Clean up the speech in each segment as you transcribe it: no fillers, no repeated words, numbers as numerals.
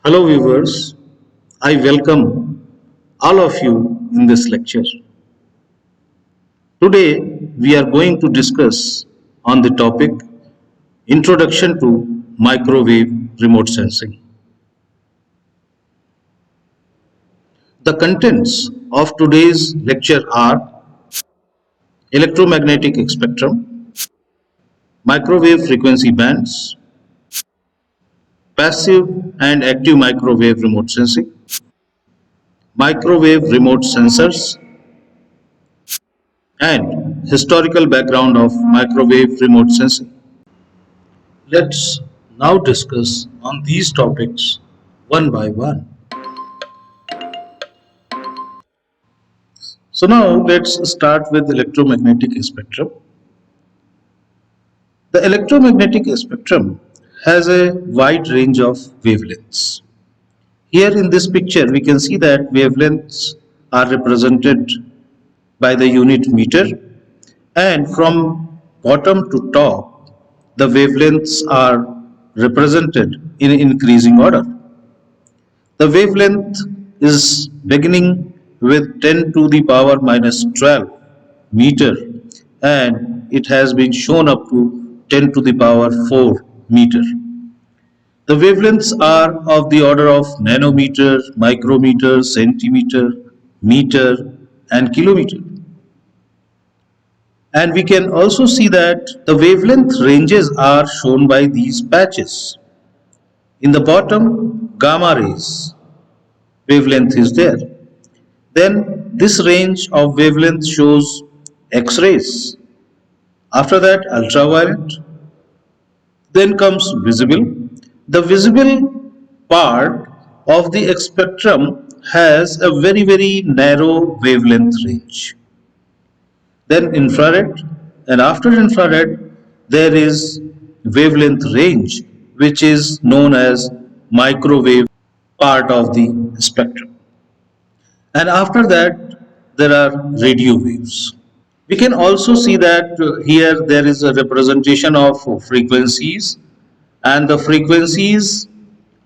Hello viewers, I welcome all of you in this lecture. Today we are going to discuss on the topic Introduction to Microwave Remote Sensing. The contents of today's lecture are electromagnetic spectrum, microwave frequency bands, passive and active microwave remote sensing, microwave remote sensors, and historical background of microwave remote sensing. Let's now discuss on these topics one by one. So now let's start with electromagnetic spectrum. The electromagnetic spectrum has a wide range of wavelengths. Here in this picture we can see that wavelengths are represented by the unit meter, and from bottom to top the wavelengths are represented in increasing order. The wavelength is beginning with 10 to the power minus 12 meter, and it has been shown up to 10 to the power 4 meter. The wavelengths are of the order of nanometer, micrometer, centimeter, meter, and kilometer. And we can also see that the wavelength ranges are shown by these patches. In the bottom, gamma rays wavelength is there. Then this range of wavelength shows X-rays. After that, ultraviolet. Then comes visible. The visible part of the spectrum has a very narrow wavelength range. Then infrared, and after infrared there is wavelength range, which is known as microwave part of the spectrum. And after that there are radio waves. We can also see that here there is a representation of frequencies, and the frequencies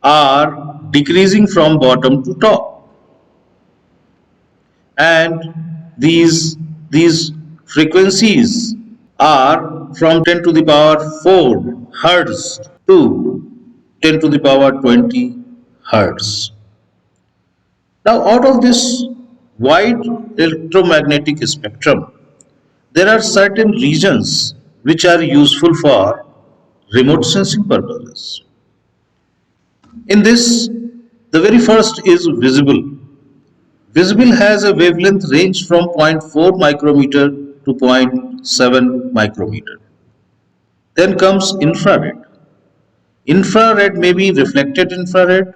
are decreasing from bottom to top, and these frequencies are from 10 to the power 4 hertz to 10 to the power 20 hertz. Now, out of this wide electromagnetic spectrum, there are certain regions which are useful for remote sensing purposes. In this, the very first is visible. Visible has a wavelength range from zero point 0.4 micrometer to 0.7 micrometer. Then comes infrared. Infrared may be reflected infrared,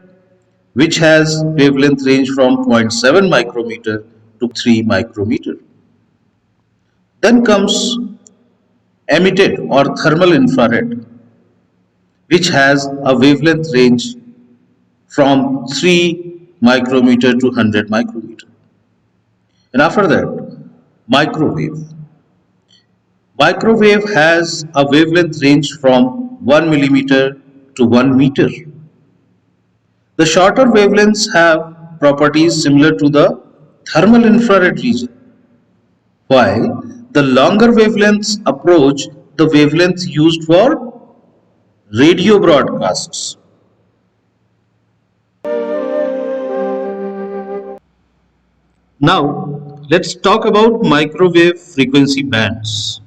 which has wavelength range from zero point 0.7 micrometer to 3 micrometer. Then comes emitted or thermal infrared, which has a wavelength range from 3 micrometer to 100 micrometer. And after that, microwave. Microwave has a wavelength range from 1 millimeter to 1 meter. The shorter wavelengths have properties similar to the thermal infrared region, while the longer wavelengths approach the wavelength used for radio broadcasts. Now, let's talk about microwave frequency bands.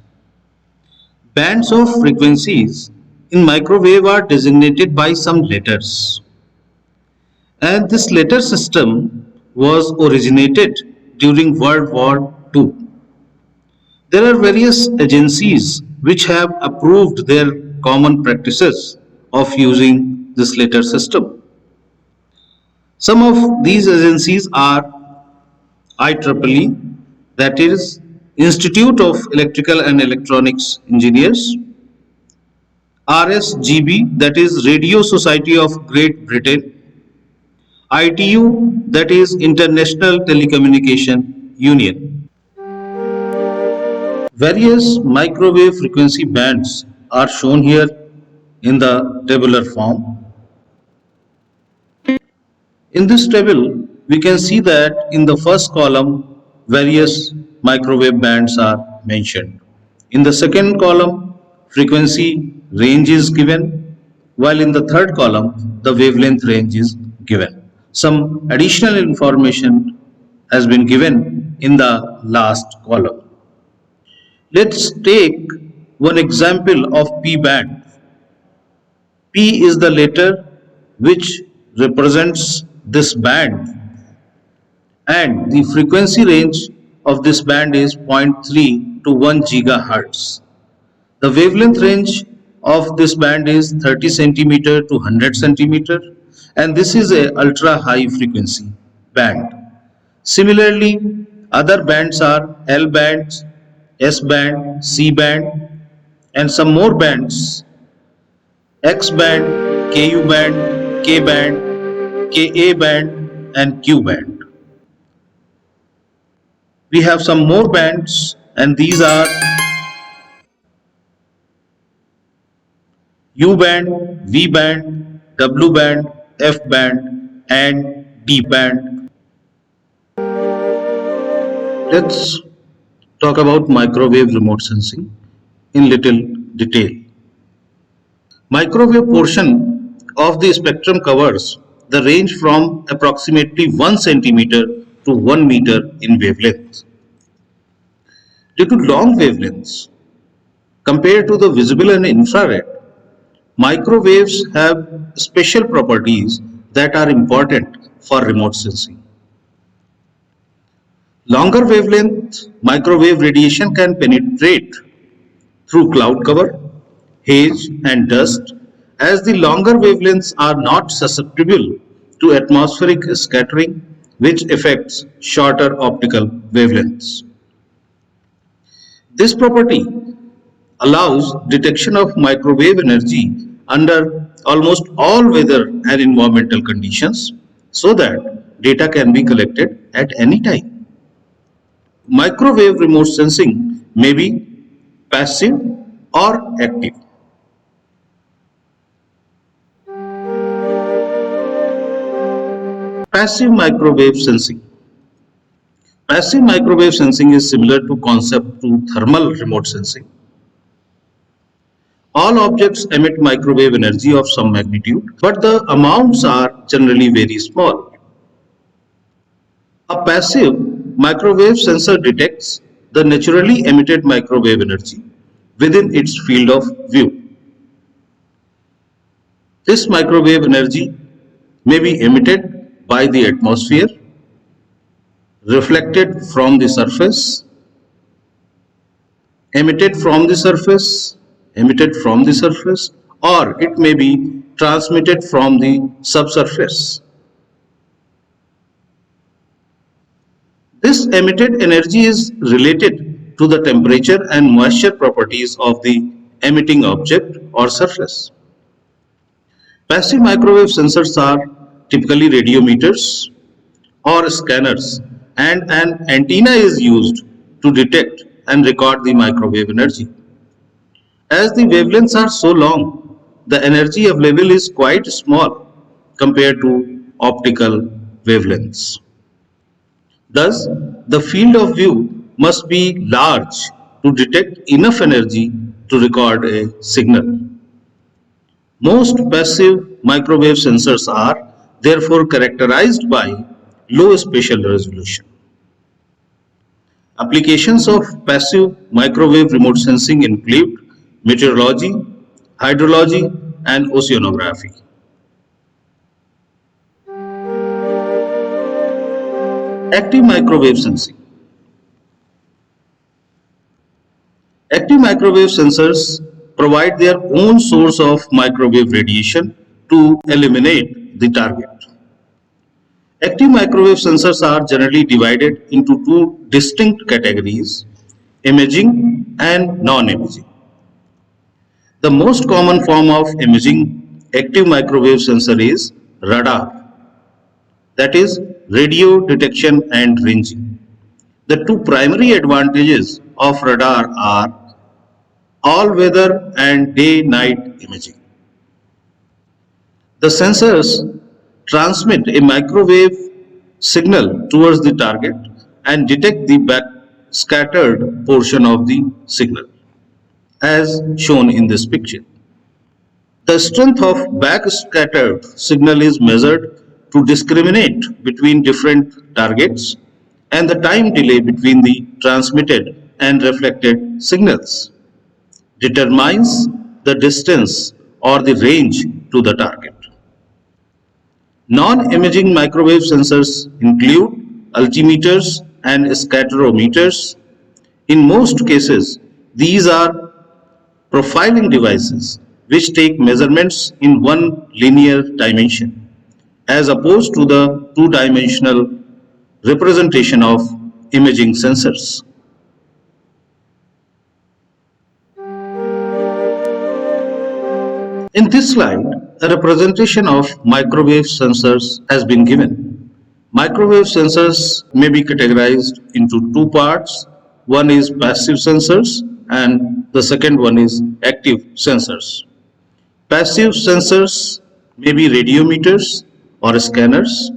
Bands of frequencies in microwave are designated by some letters, and this letter system was originated during World War II. There are various agencies which have approved their common practices of using this letter system. Some of these agencies are IEEE, that is Institute of Electrical and Electronics Engineers; RSGB, that is Radio Society of Great Britain; ITU, that is International Telecommunication Union. Various microwave frequency bands are shown here in the tabular form. In this table, we can see that in the first column, various microwave bands are mentioned. In the second column, frequency range is given, while in the third column, the wavelength range is given. Some additional information has been given in the last column. Let's take one example of P band. P is the letter which represents this band, and the frequency range of this band is 0.3 to 1 gigahertz. The wavelength range of this band is 30 centimeter to 100 centimeter, and this is a ultra high frequency band. Similarly, other bands are L band, S band, C band, and some more bands: X band, KU band, K band, KA band, and Q band. We have some more bands, and these are U band, V band, W band, F band, and D band. Let's talk about microwave remote sensing in little detail. Microwave portion of the spectrum covers the range from approximately 1 centimeter to 1 meter in wavelength. Due to long wavelengths compared to the visible and infrared, microwaves have special properties that are important for remote sensing. Longer wavelength microwave radiation can penetrate through cloud cover, haze, and dust, as the longer wavelengths are not susceptible to atmospheric scattering, which affects shorter optical wavelengths. This property allows detection of microwave energy under almost all weather and environmental conditions so that data can be collected at any time. Microwave remote sensing may be passive or active. Passive microwave sensing. Passive microwave sensing is similar to concept to thermal remote sensing. All objects emit microwave energy of some magnitude, but the amounts are generally very small. A passive microwave sensor detects the naturally emitted microwave energy within its field of view. This microwave energy may be emitted by the atmosphere, reflected from the surface, emitted from the surface, emitted from the surface, or it may be transmitted from the subsurface. This emitted energy is related to the temperature and moisture properties of the emitting object or surface. Passive microwave sensors are typically radiometers or scanners, and an antenna is used to detect and record the microwave energy. As the wavelengths are so long, the energy available is quite small compared to optical wavelengths. Thus, the field of view must be large to detect enough energy to record a signal. Most passive microwave sensors are therefore characterized by low spatial resolution. Applications of passive microwave remote sensing include meteorology, hydrology, and oceanography. Active microwave sensing. Active microwave sensors provide their own source of microwave radiation to eliminate the target. Active microwave sensors are generally divided into two distinct categories: imaging and non-imaging. The most common form of imaging active microwave sensor is radar, that is radio detection and ranging. The two primary advantages of radar are all-weather and day-night imaging. The sensors transmit a microwave signal towards the target and detect the backscattered portion of the signal, as shown in this picture. The strength of backscattered signal is measured to discriminate between different targets and the time delay between the transmitted and reflected signals determines the distance or the range to the target. Non-imaging microwave sensors include altimeters and scatterometers. In most cases, these are profiling devices which take measurements in one linear dimension as opposed to the two-dimensional representation of imaging sensors. In this slide, a representation of microwave sensors has been given. Microwave sensors may be categorized into two parts. One is passive sensors and the second one is active sensors. Passive sensors may be radiometers or scanners,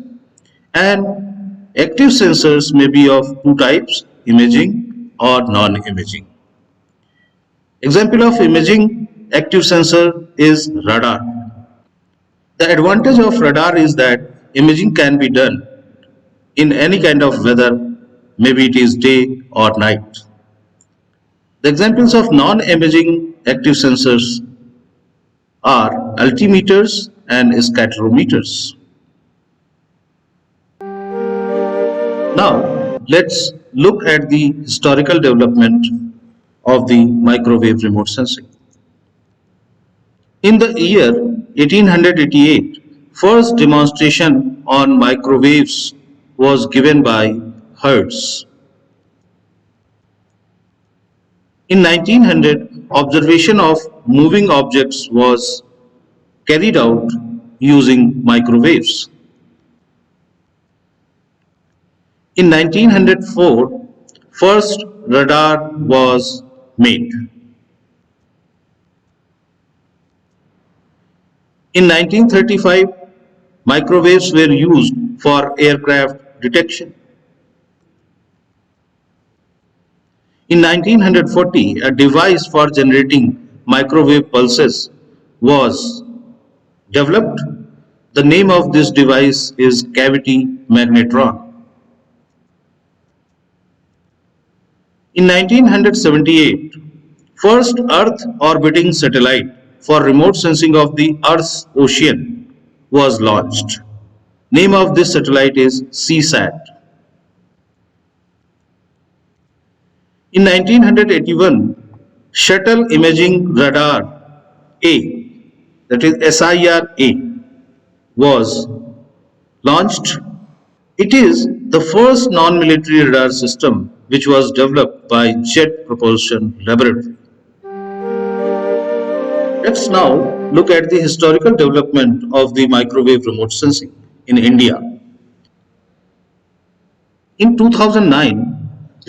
and active sensors may be of two types, imaging or non-imaging. Example of imaging active sensor is radar. The advantage of radar is that imaging can be done in any kind of weather, maybe it is day or night. The examples of non-imaging active sensors are altimeters and scatterometers. Now, let's look at the historical development of the microwave remote sensing. In the year 1888, first demonstration on microwaves was given by Hertz. In 1900, observation of moving objects was carried out using microwaves. In 1904, first radar was made. In 1935, microwaves were used for aircraft detection. In 1940, a device for generating microwave pulses was developed. The name of this device is cavity magnetron. In 1978, first Earth orbiting satellite for remote sensing of the Earth's ocean was launched. Name of this satellite is CSAT. In 1981, Shuttle Imaging Radar A, that is SIR-A, was launched. It is the first non-military radar system which was developed by Jet Propulsion Laboratory. Let's now look at the historical development of the microwave remote sensing in India. In 2009,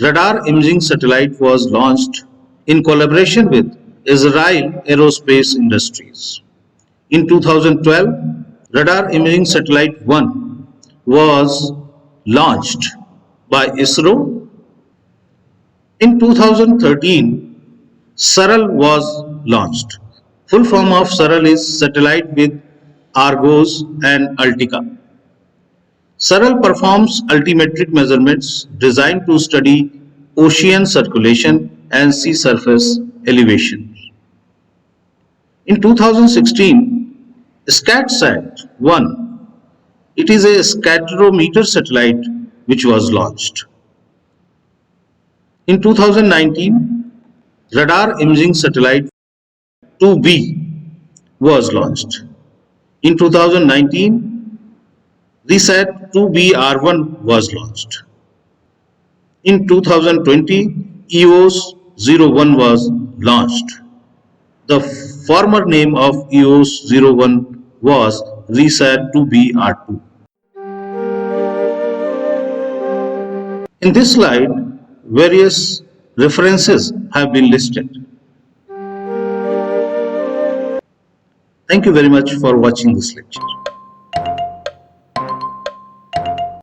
radar imaging satellite was launched in collaboration with Israel Aerospace Industries. In 2012, radar imaging satellite 1 was launched by ISRO. In 2013, SARAL was launched. Full form of SARAL is Satellite with Argos and Altica. SARAL performs altimetric measurements designed to study ocean circulation and sea surface elevation. In 2016, SCATSAT-1, it is a scatterometer satellite which was launched. In 2019, radar imaging satellite 2B was launched. In 2019, RESAT 2BR1 was launched. In 2020, EOS 01 was launched. The former name of EOS 01 was RESAT 2BR2. In this slide, various references have been listed. Thank you very much for watching this lecture.